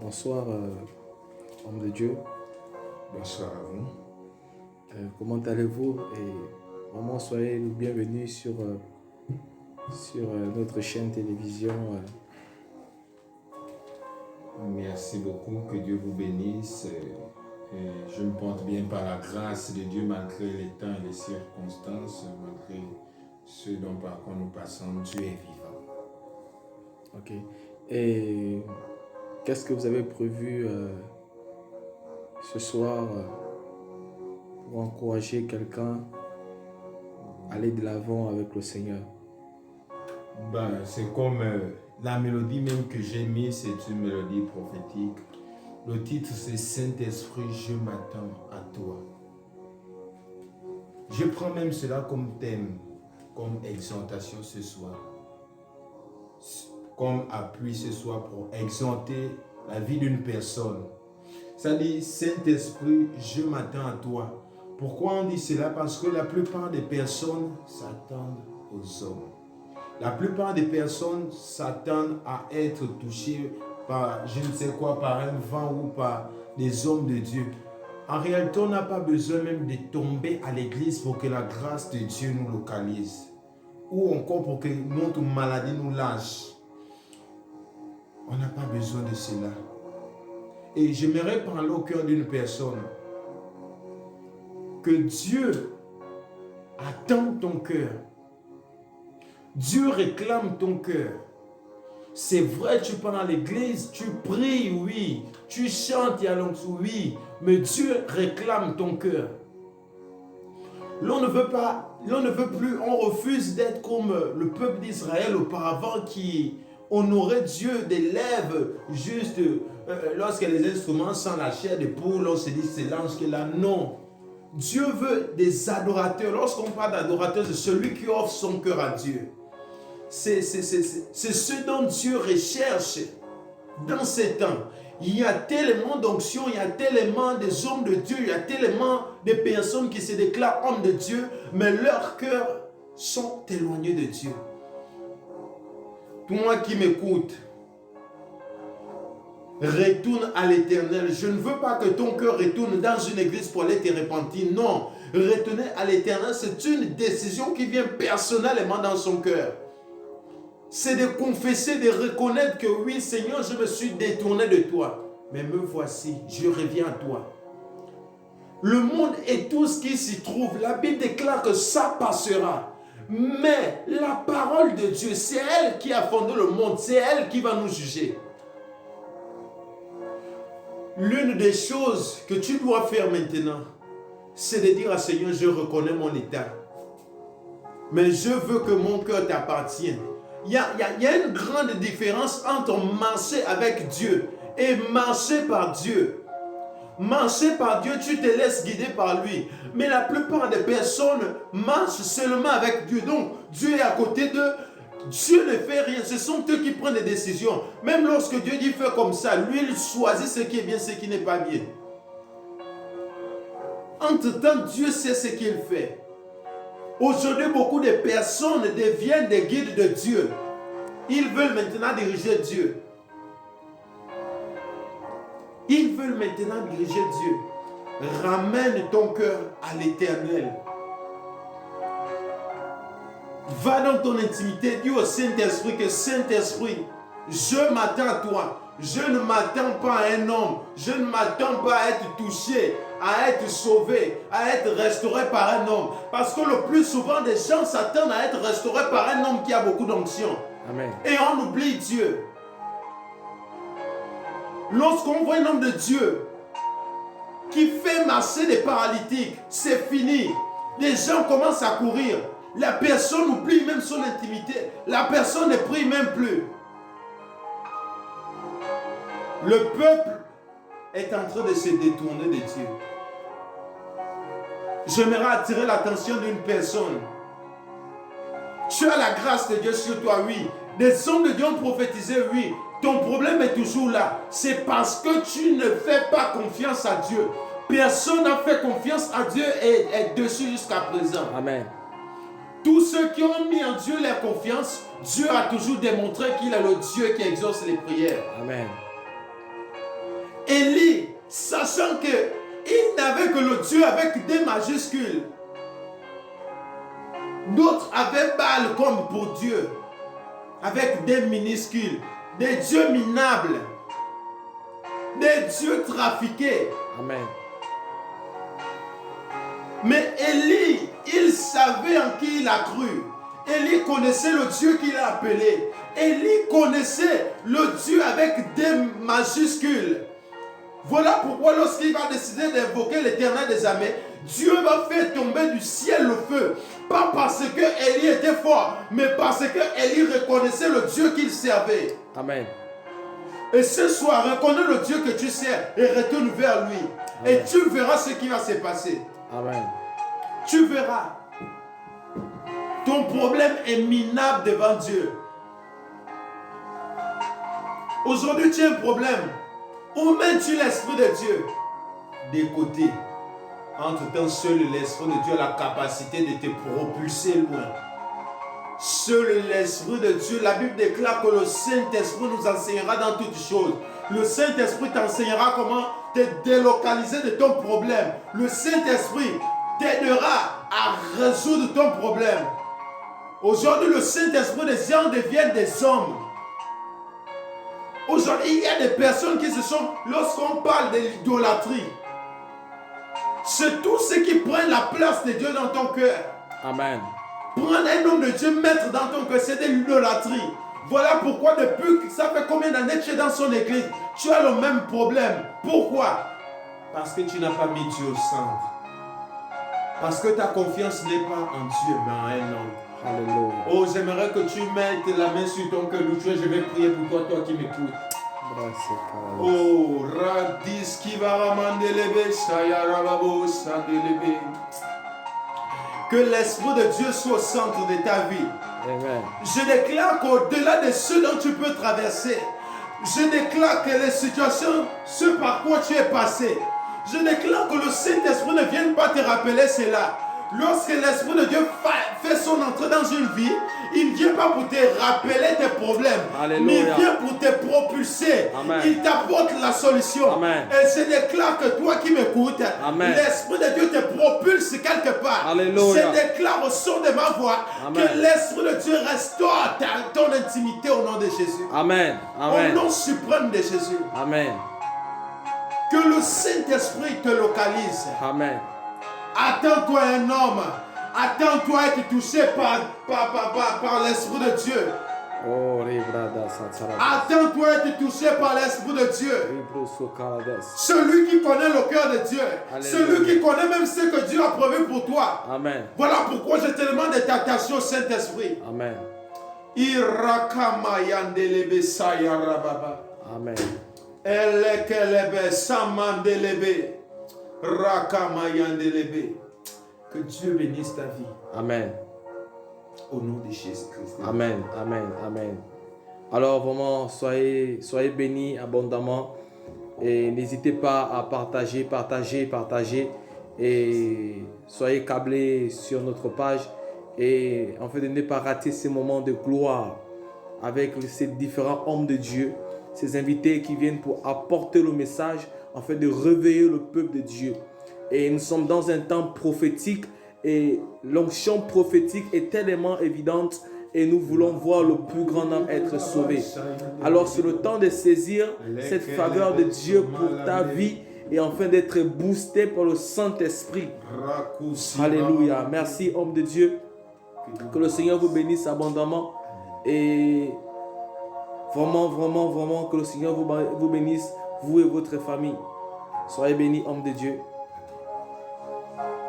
Bonsoir, homme de Dieu. Bonsoir à vous. Comment allez-vous? Et vraiment, soyez le bienvenu sur notre chaîne télévision. Merci beaucoup, que Dieu vous bénisse. Je me porte bien par la grâce de Dieu malgré les temps et les circonstances, malgré ce dont par quoi nous passons. Dieu est vivant. Ok. Et qu'est-ce que vous avez prévu ce soir pour encourager quelqu'un à aller de l'avant avec le Seigneur? C'est comme la mélodie même que j'ai mise, c'est une mélodie prophétique. Le titre c'est Saint-Esprit, je m'attends à toi. Je prends même cela comme thème, comme exhortation ce soir, comme appui ce soir pour exhorter la vie d'une personne. Ça dit Saint-Esprit, je m'attends à toi. Pourquoi on dit cela? Parce que la plupart des personnes s'attendent aux hommes. La plupart des personnes s'attendent à être touchées par je ne sais quoi, par un vent ou par des hommes de Dieu. En réalité, on n'a pas besoin même de tomber à l'église pour que la grâce de Dieu nous localise. Ou encore pour que notre maladie nous lâche. On n'a pas besoin de cela. Et j'aimerais parler au cœur d'une personne. Que Dieu attend ton cœur. Dieu réclame ton cœur. C'est vrai, tu pars à l'église, tu pries, oui. Tu chantes, il y a longtemps, oui. Mais Dieu réclame ton cœur. L'on ne veut pas, l'on ne veut plus, on refuse d'être comme le peuple d'Israël auparavant qui honorait Dieu des lèvres juste lorsque les instruments sont la chair de poule, on se dit c'est l'ange qui est là. Non. Dieu veut des adorateurs. Lorsqu'on parle d'adorateur, c'est celui qui offre son cœur à Dieu. C'est ce dont Dieu recherche dans ces temps. Il y a tellement d'onction, il y a tellement des hommes de Dieu, il y a tellement de personnes qui se déclarent hommes de Dieu, mais leurs cœurs sont éloignés de Dieu. Toi qui m'écoutes, retourne à l'Éternel. Je ne veux pas que ton cœur retourne dans une église pour aller te repentir. Non, retourner à l'Éternel, c'est une décision qui vient personnellement dans son cœur. C'est de confesser, de reconnaître que oui, Seigneur, je me suis détourné de toi. Mais me voici, je reviens à toi. Le monde et tout ce qui s'y trouve, la Bible déclare que ça passera. Mais la parole de Dieu, c'est elle qui a fondé le monde, c'est elle qui va nous juger. L'une des choses que tu dois faire maintenant, c'est de dire à Seigneur, je reconnais mon état. Mais je veux que mon cœur t'appartienne. Il y a une grande différence entre marcher avec Dieu et marcher par Dieu. Marcher par Dieu, tu te laisses guider par lui. Mais la plupart des personnes marchent seulement avec Dieu. Donc, Dieu est à côté d'eux. Dieu ne fait rien. Ce sont eux qui prennent des décisions. Même lorsque Dieu dit fais comme ça, lui, il choisit ce qui est bien, ce qui n'est pas bien. Entre-temps, Dieu sait ce qu'il fait. Aujourd'hui, beaucoup de personnes deviennent des guides de Dieu. Ils veulent maintenant diriger Dieu. Ils veulent maintenant diriger Dieu. Ramène ton cœur à l'Éternel. Va dans ton intimité, dis au Saint-Esprit que Saint-Esprit, je m'attends à toi. Je ne m'attends pas à un homme. Je ne m'attends pas à être touché, à être sauvé, à être restauré par un homme. Parce que le plus souvent, des gens s'attendent à être restaurés par un homme qui a beaucoup d'onction. Amen. Et on oublie Dieu. Lorsqu'on voit un homme de Dieu qui fait marcher des paralytiques, c'est fini. Les gens commencent à courir. La personne oublie même son intimité. La personne ne prie même plus. Le peuple est en train de se détourner de Dieu. J'aimerais attirer l'attention d'une personne. Tu as la grâce de Dieu sur toi, oui. Des hommes de Dieu ont prophétisé, oui. Ton problème est toujours là. C'est parce que tu ne fais pas confiance à Dieu. Personne n'a fait confiance à Dieu et est dessus jusqu'à présent. Amen. Tous ceux qui ont mis en Dieu leur confiance, Dieu a toujours démontré qu'il est le Dieu qui exauce les prières. Amen. Élie, sachant qu'il n'avait que le Dieu avec des majuscules, d'autres avaient Baal comme pour Dieu, avec des minuscules, des dieux minables, des dieux trafiqués. Amen. Mais Élie, il savait en qui il a cru. Élie connaissait le Dieu qu'il a appelé. Élie connaissait le Dieu avec des majuscules. Voilà pourquoi lorsqu'il va décider d'invoquer l'Éternel des armées, Dieu va faire tomber du ciel le feu. Pas parce que Élie était fort, mais parce que Élie reconnaissait le Dieu qu'il servait. Amen. Et ce soir, reconnais le Dieu que tu sers et retourne vers lui. Amen. Et tu verras ce qui va se passer. Amen. Tu verras. Ton problème est minable devant Dieu. Aujourd'hui, tu as un problème. Où mets-tu l'Esprit de Dieu? Des côtés. Entre-temps, seul l'Esprit de Dieu a la capacité de te propulser loin. Seul l'Esprit de Dieu, la Bible déclare que le Saint-Esprit nous enseignera dans toutes choses. Le Saint-Esprit t'enseignera comment te délocaliser de ton problème. Le Saint-Esprit t'aidera à résoudre ton problème. Aujourd'hui, le Saint-Esprit des gens deviennent des hommes. Aujourd'hui, il y a des personnes qui se sont, lorsqu'on parle de l'idolâtrie, c'est tous ceux qui prennent la place de Dieu dans ton cœur. Amen. Prendre un homme de Dieu, mettre dans ton cœur, c'est de l'idolâtrie. Voilà pourquoi depuis, ça fait combien d'années que tu es dans son église, tu as le même problème. Pourquoi? Parce que tu n'as pas mis Dieu au centre. Parce que ta confiance n'est pas en Dieu, mais en un homme. Alléluia. Oh, j'aimerais que tu mettes la main sur ton cœur, je vais prier pour toi, toi qui m'écoutes. Oh, Radis qui va ramandelebe, Sayarababo, Sandelebe. Que l'Esprit de Dieu soit au centre de ta vie. Amen. Je déclare qu'au-delà de ce dont tu peux traverser, je déclare que les situations, ce par quoi tu es passé, je déclare que le Saint-Esprit ne vienne pas te rappeler cela. Lorsque l'Esprit de Dieu fait son entrée dans une vie, il ne vient pas pour te rappeler tes problèmes, Alléluia. mais il vient pour te propulser. Amen. Il t'apporte la solution. Amen. Et je déclare que toi qui m'écoutes, l'Esprit de Dieu te propulse quelque part. Alléluia. Je déclare au son de ma voix Amen. que l'Esprit de Dieu restaure ton intimité au nom de Jésus. Amen. Amen. Au nom suprême de Jésus. Amen. Que le Saint-Esprit te localise. Amen. Attends-toi un homme. Attends-toi à être touché par l'Esprit de Dieu. Oh, Ribrada Satsara. Attends-toi à être touché par l'Esprit de Dieu. Ribroso Kaladas. Celui qui connaît le cœur de Dieu. Alléluia. Celui qui connaît même ce que Dieu a prévu pour toi. Amen. Voilà pourquoi je te demande de t'attacher au Saint-Esprit. Amen. Irakamayandelebe sayarababa. Amen. Elekelebe samandelebe. Rakamayandelebe. Que Dieu bénisse ta vie. Amen. Au nom de Jésus-Christ. Amen. Amen. Amen. Alors vraiment, soyez bénis abondamment. Et n'hésitez pas à partager. Et soyez câblés sur notre page. Et en fait, de ne pas rater ces moments de gloire avec ces différents hommes de Dieu. Ces invités qui viennent pour apporter le message, en fait, de réveiller le peuple de Dieu. Et nous sommes dans un temps prophétique et l'onction prophétique est tellement évidente et nous voulons voir le plus grand nombre être sauvé. Alors c'est le temps de saisir cette faveur de Dieu pour ta vie et enfin d'être boosté par le Saint-Esprit. Alléluia. Merci homme de Dieu. Que le Seigneur vous bénisse abondamment et vraiment que le Seigneur vous bénisse, vous et votre famille. Soyez bénis homme de Dieu.